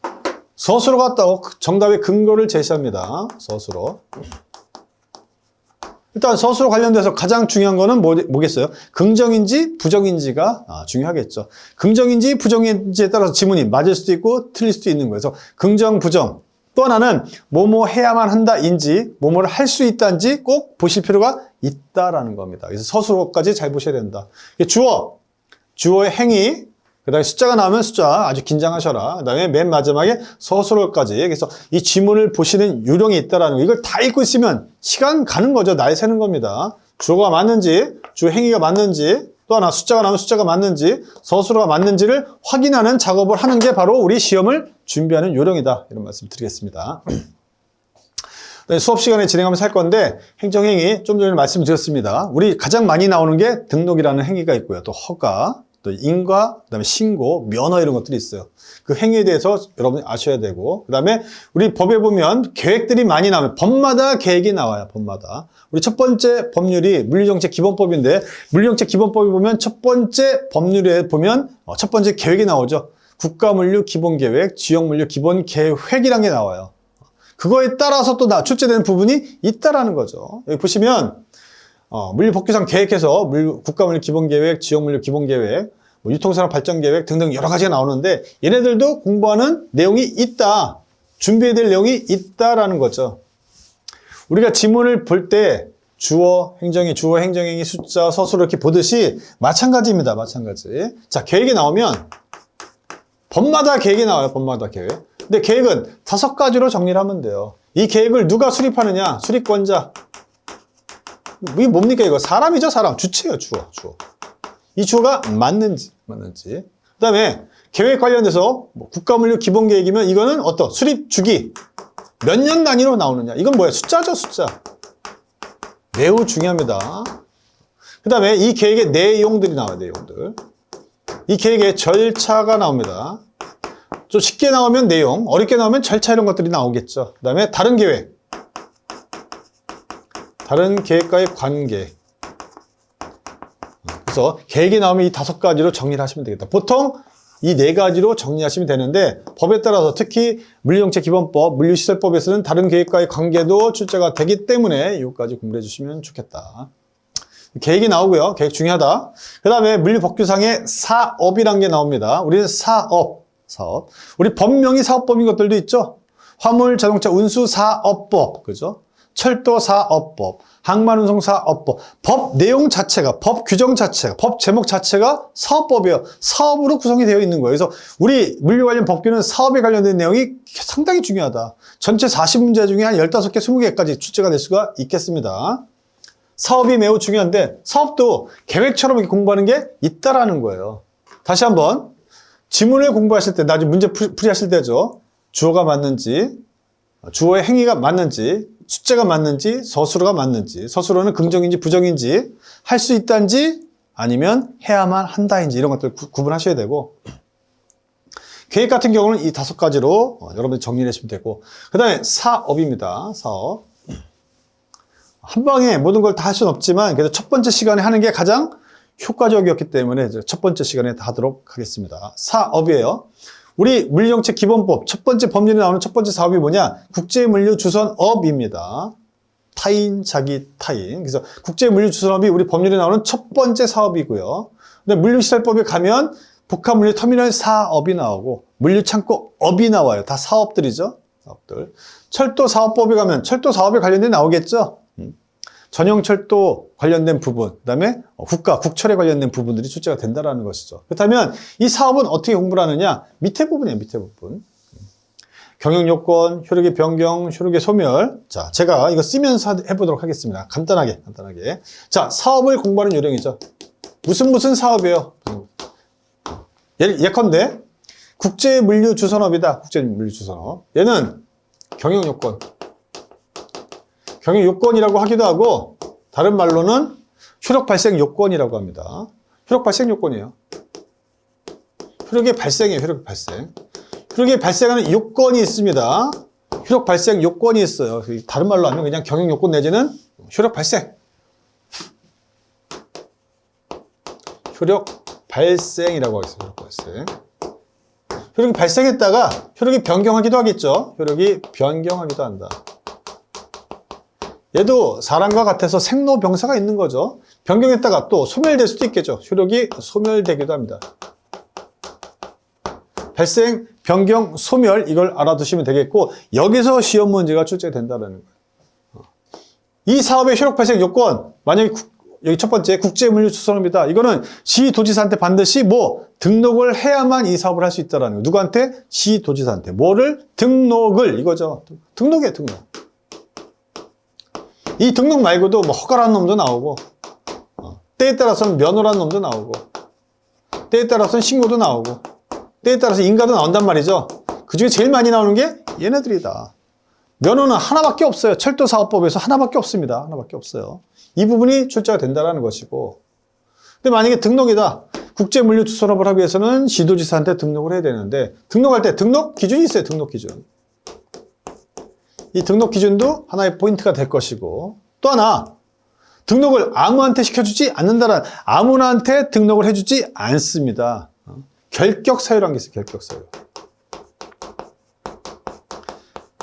서술어가 또 정답의 근거를 제시합니다. 서술어. 일단 서술어 관련돼서 가장 중요한 거는 뭐겠어요? 긍정인지 부정인지가 중요하겠죠. 긍정인지 부정인지에 따라서 지문이 맞을 수도 있고 틀릴 수도 있는 거예요. 그래서 긍정, 부정. 또 하나는 뭐뭐 해야만 한다인지 뭐뭐를 할 수 있다인지 꼭 보실 필요가 있다라는 겁니다. 그래서 서술어까지 잘 보셔야 된다. 주어의 행위, 그 다음에 숫자가 나오면 숫자 아주 긴장하셔라. 그 다음에 맨 마지막에 서술어까지. 그래서 이 지문을 보시는 요령이 있다라는 거. 이걸 다 읽고 있으면 시간 가는 거죠. 날 새는 겁니다. 주어가 맞는지, 주어 행위가 맞는지, 또 하나 숫자가 나오면 숫자가 맞는지 서술어가 맞는지를 확인하는 작업을 하는 게 바로 우리 시험을 준비하는 요령이다. 이런 말씀 드리겠습니다. 수업 시간에 진행하면서 할 건데 행정행위 좀 전에 말씀드렸습니다. 우리 가장 많이 나오는 게 등록이라는 행위가 있고요. 또 허가, 또 인가, 그다음에 신고, 면허 이런 것들이 있어요. 그 행위에 대해서 여러분이 아셔야 되고 그다음에 우리 법에 보면 계획들이 많이 나오면 법마다 계획이 나와요. 법마다. 우리 첫 번째 법률이 물리정책기본법인데 물리정책기본법에 보면 첫 번째 법률에 보면 첫 번째 계획이 나오죠. 국가물류기본계획, 지역물류기본계획이라는 게 나와요. 그거에 따라서 또 출제되는 부분이 있다라는 거죠. 여기 보시면 물류법규상 계획해서 국가물류기본계획, 지역물류기본계획, 유통산업발전계획 등등 여러 가지가 나오는데 얘네들도 공부하는 내용이 있다. 준비해야 될 내용이 있다라는 거죠. 우리가 지문을 볼 때 주어, 행정행위, 숫자, 서술어 이렇게 보듯이 마찬가지입니다. 마찬가지. 자, 계획이 나오면 법마다 계획이 나와요. 법마다 계획. 근데 계획은 5가지로 정리를 하면 돼요. 이 계획을 누가 수립하느냐? 수립권자. 이게 뭡니까 이거? 사람이죠, 사람. 주체예요, 주어. 이 주어가 맞는지. 그 다음에 계획 관련돼서 국가물류 기본계획이면 이거는 어떤? 수립 주기. 몇 년 단위로 나오느냐? 이건 뭐예요? 숫자죠, 숫자. 매우 중요합니다. 그 다음에 이 계획의 내용들이 나와요, 내용들. 이 계획의 절차가 나옵니다. 좀 쉽게 나오면 내용, 어렵게 나오면 절차 이런 것들이 나오겠죠. 그 다음에 다른 계획. 다른 계획과의 관계. 그래서 계획이 나오면 이 5가지로 정리를 하시면 되겠다. 보통 이 4가지로 정리하시면 되는데 법에 따라서 특히 물류정책기본법, 물류시설법에서는 다른 계획과의 관계도 출제가 되기 때문에 이것까지 공부해 주시면 좋겠다. 계획이 나오고요. 계획 중요하다. 그 다음에 물류법규상의 사업이란 게 나옵니다. 우리는 사업. 우리 법명이 사업법인 것들도 있죠. 화물, 자동차, 운수 사업법. 그죠? 철도 사업법, 항만운송 사업법. 법 내용 자체가, 법 규정 자체가, 법 제목 자체가 사업법이에요. 사업으로 구성이 되어 있는 거예요. 그래서 우리 물류 관련 법규는 사업에 관련된 내용이 상당히 중요하다. 전체 40문제 중에 한 15개, 20개까지 출제가 될 수가 있겠습니다. 사업이 매우 중요한데 사업도 계획처럼 이렇게 공부하는 게 있다라는 거예요. 다시 한번 지문을 공부하실 때, 나중에 문제 풀이하실 때죠. 주어가 맞는지, 주어의 행위가 맞는지, 숫자가 맞는지, 서술어가 맞는지, 서술어는 긍정인지 부정인지, 할 수 있다인지 아니면 해야만 한다인지 이런 것들 구분하셔야 되고 계획 같은 경우는 이 5가지로 여러분들 정리를 하시면 되고 그 다음에 사업입니다. 사업. 한 방에 모든 걸 다 할 수는 없지만 그래도 첫 번째 시간에 하는 게 가장 효과적이었기 때문에 첫 번째 시간에 다 하도록 하겠습니다. 사업이에요. 우리 물류정책기본법 첫 번째 법률에 나오는 첫 번째 사업이 뭐냐? 국제물류주선업입니다. 타인, 자기, 타인. 그래서 국제물류주선업이 우리 법률에 나오는 첫 번째 사업이고요. 근데 물류시설법에 가면 복합물류터미널 사업이 나오고 물류창고업이 나와요. 다 사업들이죠. 사업들. 철도사업법에 가면 철도사업에 관련된 나오겠죠. 전용철도 관련된 부분, 그 다음에 국철에 관련된 부분들이 출제가 된다는 것이죠. 그렇다면 이 사업은 어떻게 공부를 하느냐? 밑에 부분이에요, 밑에 부분. 경영요건, 효력의 변경, 효력의 소멸. 자, 제가 이거 쓰면서 해보도록 하겠습니다. 간단하게. 자, 사업을 공부하는 요령이죠. 무슨 사업이에요? 예컨대 국제물류주선업이다. 국제물류주선업. 얘는 경영요건. 경영요건이라고 하기도 하고 다른 말로는 효력발생요건이라고 합니다. 효력발생요건이에요. 효력의 발생이에요. 효력의 발생. 효력이 발생하는 요건이 있습니다. 효력발생요건이 있어요. 다른 말로 하면 그냥 경영요건 내지는 효력발생. 효력발생이라고 하겠습니다. 효력발생. 효력이 발생했다가 효력이 변경하기도 하겠죠. 효력이 변경하기도 한다. 얘도 사람과 같아서 생로병사가 있는 거죠. 변경했다가 또 소멸될 수도 있겠죠. 효력이 소멸되기도 합니다. 발생, 변경, 소멸 이걸 알아두시면 되겠고 여기서 시험 문제가 출제된다는 거예요. 이 사업의 효력 발생 요건 만약에 여기 첫 번째 국제물류주선업이다. 이거는 시도지사한테 반드시 등록을 해야만 이 사업을 할 수 있다는 거예요. 누구한테? 시도지사한테. 뭐를? 등록을 이거죠. 등록이에요. 등록. 이 등록 말고도 허가라는 놈도 나오고 때에 따라서는 면허라는 놈도 나오고, 때에 따라서는 신고도 나오고, 때에 따라서 인가도 나온단 말이죠. 그 중에 제일 많이 나오는 게 얘네들이다. 면허는 하나밖에 없어요. 철도사업법에서 하나밖에 없습니다. 하나밖에 없어요. 이 부분이 출제가 된다는 것이고, 근데 만약에 등록이다. 국제물류투선업을 하기 위해서는 지도지사한테 등록을 해야 되는데, 등록할 때 등록 기준이 있어요. 등록 기준. 이 등록 기준도 하나의 포인트가 될 것이고, 또 하나, 등록을 아무한테 시켜주지 않는다는, 아무나한테 등록을 해주지 않습니다. 결격사유라는 게 있어요. 결격사유.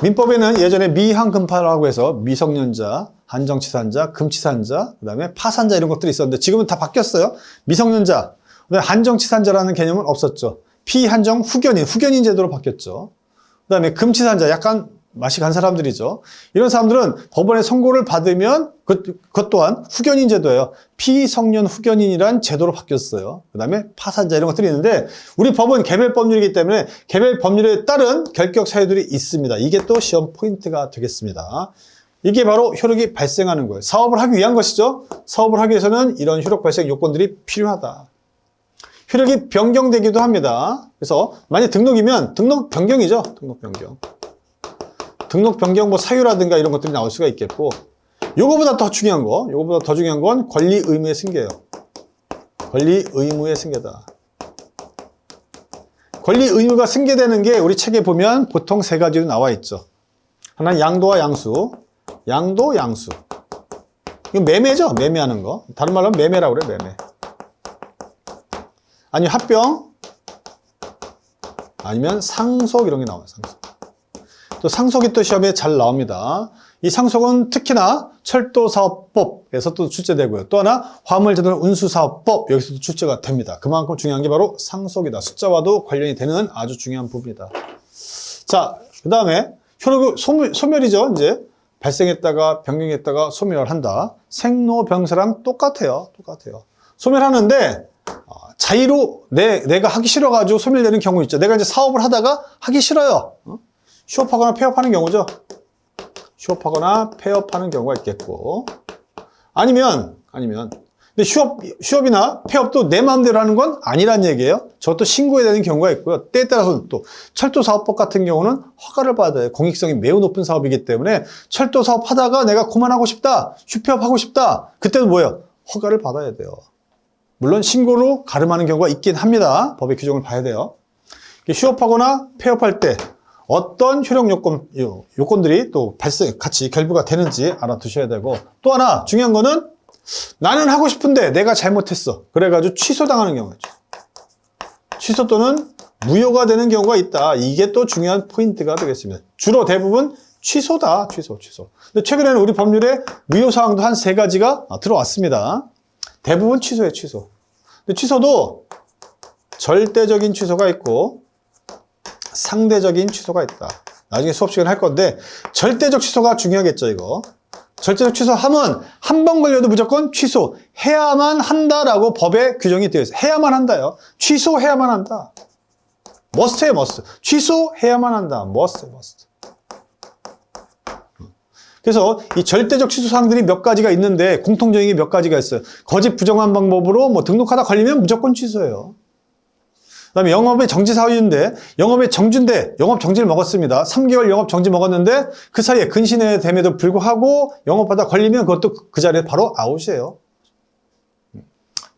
민법에는 예전에 미항금파라고 해서 미성년자, 한정치산자, 금치산자, 그 다음에 파산자 이런 것들이 있었는데 지금은 다 바뀌었어요. 미성년자, 그다음에 한정치산자라는 개념은 없었죠. 피한정 후견인, 후견인 제도로 바뀌었죠. 그 다음에 금치산자, 약간 맛이 간 사람들이죠. 이런 사람들은 법원의 선고를 받으면 그것 또한 후견인 제도예요. 피성년 후견인이란 제도로 바뀌었어요. 그 다음에 파산자 이런 것들이 있는데 우리 법은 개별 법률이기 때문에 개별 법률에 따른 결격 사유들이 있습니다. 이게 또 시험 포인트가 되겠습니다. 이게 바로 효력이 발생하는 거예요. 사업을 하기 위한 것이죠. 사업을 하기 위해서는 이런 효력 발생 요건들이 필요하다. 효력이 변경되기도 합니다. 그래서 만약 등록이면 등록 변경이죠. 등록 변경. 등록 변경 뭐 사유라든가 이런 것들이 나올 수가 있겠고, 요거보다 더 중요한 건 권리 의무의 승계예요. 권리 의무의 승계다. 권리 의무가 승계되는 게 우리 책에 보면 보통 세 가지로 나와 있죠. 하나는 양도와 양수. 양도, 양수. 이거 매매죠. 매매하는 거. 다른 말로 하면 매매라고 그래. 매매. 아니면 합병. 아니면 상속 이런 게 나와요. 상속. 또 상속이 또 시험에 잘 나옵니다. 이 상속은 특히나 철도사업법에서 또 출제되고요. 또 하나 화물제도는 운수사업법 여기서도 출제가 됩니다. 그만큼 중요한 게 바로 상속이다. 숫자와도 관련이 되는 아주 중요한 부분이다. 자, 그 다음에 효력 소멸이죠. 이제 발생했다가 변경했다가 소멸한다. 생로병사랑 똑같아요. 똑같아요. 소멸하는데 자의로 내가 하기 싫어가지고 소멸되는 경우 있죠. 내가 이제 사업을 하다가 하기 싫어요. 휴업하거나 폐업하는 경우죠. 휴업하거나 폐업하는 경우가 있겠고, 아니면 근데 휴업이나 폐업도 내 마음대로 하는 건 아니란 얘기예요. 저것도 신고해야 되는 경우가 있고요. 때에 따라서는 또 철도사업법 같은 경우는 허가를 받아야 돼요. 공익성이 매우 높은 사업이기 때문에 철도사업 하다가 내가 그만하고 싶다, 휴폐업하고 싶다, 그때도 뭐예요? 허가를 받아야 돼요. 물론 신고로 가름하는 경우가 있긴 합니다. 법의 규정을 봐야 돼요. 휴업하거나 폐업할 때 어떤 효력 요건들이 또 같이 결부가 되는지 알아두셔야 되고, 또 하나 중요한 거는 나는 하고 싶은데 내가 잘못했어. 그래가지고 취소당하는 경우가 있죠. 취소 또는 무효가 되는 경우가 있다. 이게 또 중요한 포인트가 되겠습니다. 주로 대부분 취소다. 취소. 근데 최근에는 우리 법률에 무효 사항도 한 3가지가 들어왔습니다. 대부분 취소예요. 취소. 근데 취소도 절대적인 취소가 있고 상대적인 취소가 있다. 나중에 수업 시간에 할 건데 절대적 취소가 중요하겠죠. 이거 절대적 취소하면 한 번 걸려도 무조건 취소해야만 한다라고 법에 규정이 되어 있어요. 해야만 한다요. 취소해야만 한다. 머스트예요. 머스트. 취소해야만 한다. 머스트. 그래서 이 절대적 취소 사항들이 몇 가지가 있는데 공통적인 게 몇 가지가 있어요. 거짓 부정한 방법으로 뭐 등록하다 걸리면 무조건 취소해요. 그다음에 영업의 정지 사유인데 영업의 정지인데 영업 정지를 먹었습니다. 3개월 영업 정지 먹었는데 그 사이에 근신해 됨에도 불구하고 영업하다 걸리면 그것도 그 자리에 바로 아웃이에요.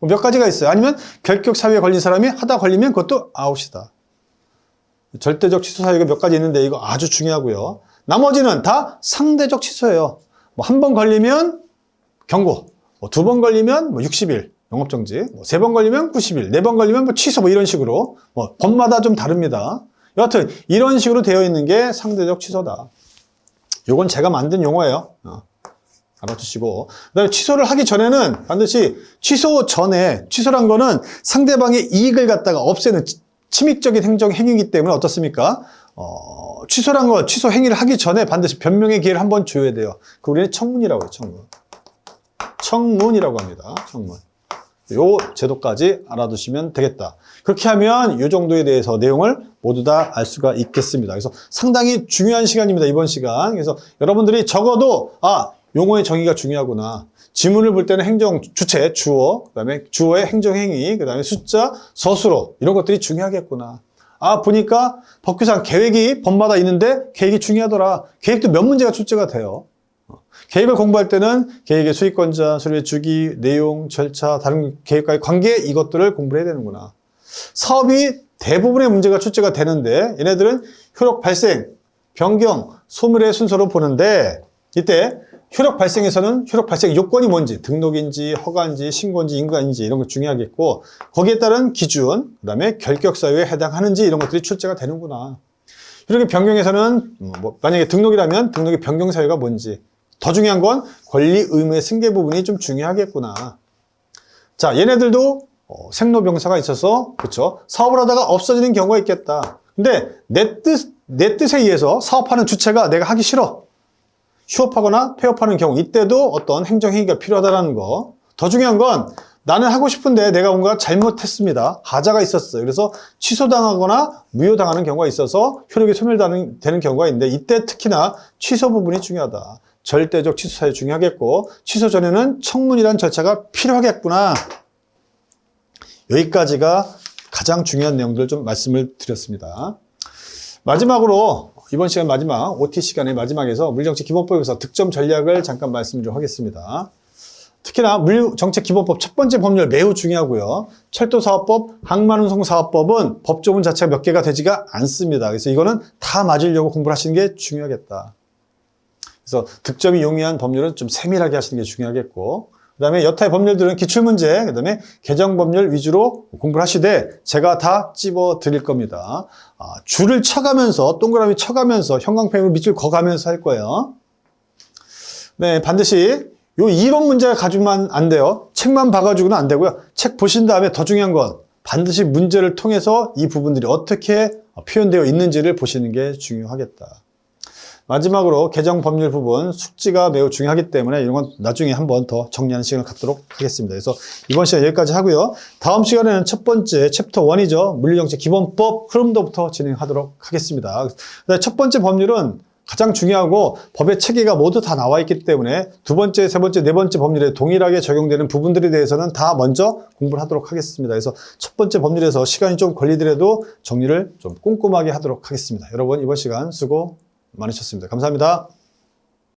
몇 가지가 있어요. 아니면 결격 사유에 걸린 사람이 하다 걸리면 그것도 아웃이다. 절대적 취소 사유가 몇 가지 있는데 이거 아주 중요하고요. 나머지는 다 상대적 취소예요. 뭐 한 번 걸리면 경고, 뭐 2번 걸리면 뭐 60일 영업정지, 뭐 3번 걸리면 90일, 4번 걸리면 뭐 취소, 뭐 이런 식으로 뭐 법마다 좀 다릅니다. 여하튼 이런 식으로 되어 있는 게 상대적 취소다. 요건 제가 만든 용어예요. 알아두시고, 그다음에 취소를 하기 전에는 반드시 취소 전에, 취소란 거는 상대방의 이익을 갖다가 없애는 침익적인 행위이기 때문에 어떻습니까? 취소란 거, 취소 행위를 하기 전에 반드시 변명의 기회를 한번 줘야 돼요. 그 우리는 청문이라고 해요. 청문이라고 합니다. 청문. 요 제도까지 알아두시면 되겠다. 그렇게 하면 이 정도에 대해서 내용을 모두 다 알 수가 있겠습니다. 그래서 상당히 중요한 시간입니다. 이번 시간. 그래서 여러분들이 적어도 용어의 정의가 중요하구나. 지문을 볼 때는 행정, 주체, 주어, 그 다음에 주어의 행정행위, 그 다음에 숫자, 서술어, 이런 것들이 중요하겠구나. 아, 보니까 법규상 계획이 법마다 있는데 계획이 중요하더라. 계획도 몇 문제가 출제가 돼요. 계획을 공부할 때는 계획의 수익권자, 수립의 주기, 내용, 절차, 다른 계획과의 관계, 이것들을 공부를 해야 되는구나. 사업이 대부분의 문제가 출제가 되는데 얘네들은 효력 발생, 변경, 소멸의 순서로 보는데 이때 효력 발생에서는 효력 발생 요건이 뭔지, 등록인지, 허가인지, 신고인지, 인가인지 이런 거 중요하겠고 거기에 따른 기준, 그 다음에 결격 사유에 해당하는지 이런 것들이 출제가 되는구나. 이렇게 변경에서는 만약에 등록이라면 등록의 변경 사유가 뭔지, 더 중요한 건 권리 의무의 승계 부분이 좀 중요하겠구나. 자, 얘네들도 생로병사가 있어서 그렇죠. 사업을 하다가 없어지는 경우가 있겠다. 근데 내 뜻에 의해서 사업하는 주체가 내가 하기 싫어. 휴업하거나 폐업하는 경우 이때도 어떤 행정행위가 필요하다는 거. 더 중요한 건 나는 하고 싶은데 내가 뭔가 잘못했습니다. 하자가 있었어요. 그래서 취소당하거나 무효당하는 경우가 있어서 효력이 소멸되는 경우가 있는데 이때 특히나 취소 부분이 중요하다. 절대적 취소 사유 중요하겠고 취소 전에는 청문이라는 절차가 필요하겠구나. 여기까지가 가장 중요한 내용들을 좀 말씀을 드렸습니다. 마지막으로 이번 시간 마지막 OT 시간의 마지막에서 물리정책기본법에서 득점 전략을 잠깐 말씀드리도록 하겠습니다. 특히나 물리정책기본법 첫 번째 법률 매우 중요하고요. 철도사업법, 항만운송사업법은 법조문 자체가 몇 개가 되지가 않습니다. 그래서 이거는 다 맞으려고 공부를 하시는 게 중요하겠다. 그래서 득점이 용이한 법률은 좀 세밀하게 하시는 게 중요하겠고 그 다음에 여타의 법률들은 기출문제, 그 다음에 개정법률 위주로 공부를 하시되 제가 다 찝어 드릴 겁니다. 줄을 쳐가면서 동그라미 쳐가면서 형광펜으로 밑줄 그어가면서 할 거예요. 네, 반드시 요 이론 문제 가지고만 안 돼요. 책만 봐가지고는 안 되고요. 책 보신 다음에 더 중요한 건 반드시 문제를 통해서 이 부분들이 어떻게 표현되어 있는지를 보시는 게 중요하겠다. 마지막으로 개정법률 부분 숙지가 매우 중요하기 때문에 이런 건 나중에 한번 더 정리하는 시간을 갖도록 하겠습니다. 그래서 이번 시간 여기까지 하고요. 다음 시간에는 첫 번째 챕터 1이죠. 물리정책 기본법 흐름도부터 진행하도록 하겠습니다. 첫 번째 법률은 가장 중요하고 법의 체계가 모두 다 나와 있기 때문에 두 번째, 세 번째, 네 번째 법률에 동일하게 적용되는 부분들에 대해서는 다 먼저 공부를 하도록 하겠습니다. 그래서 첫 번째 법률에서 시간이 좀 걸리더라도 정리를 좀 꼼꼼하게 하도록 하겠습니다. 여러분 이번 시간 수고 많으셨습니다. 감사합니다.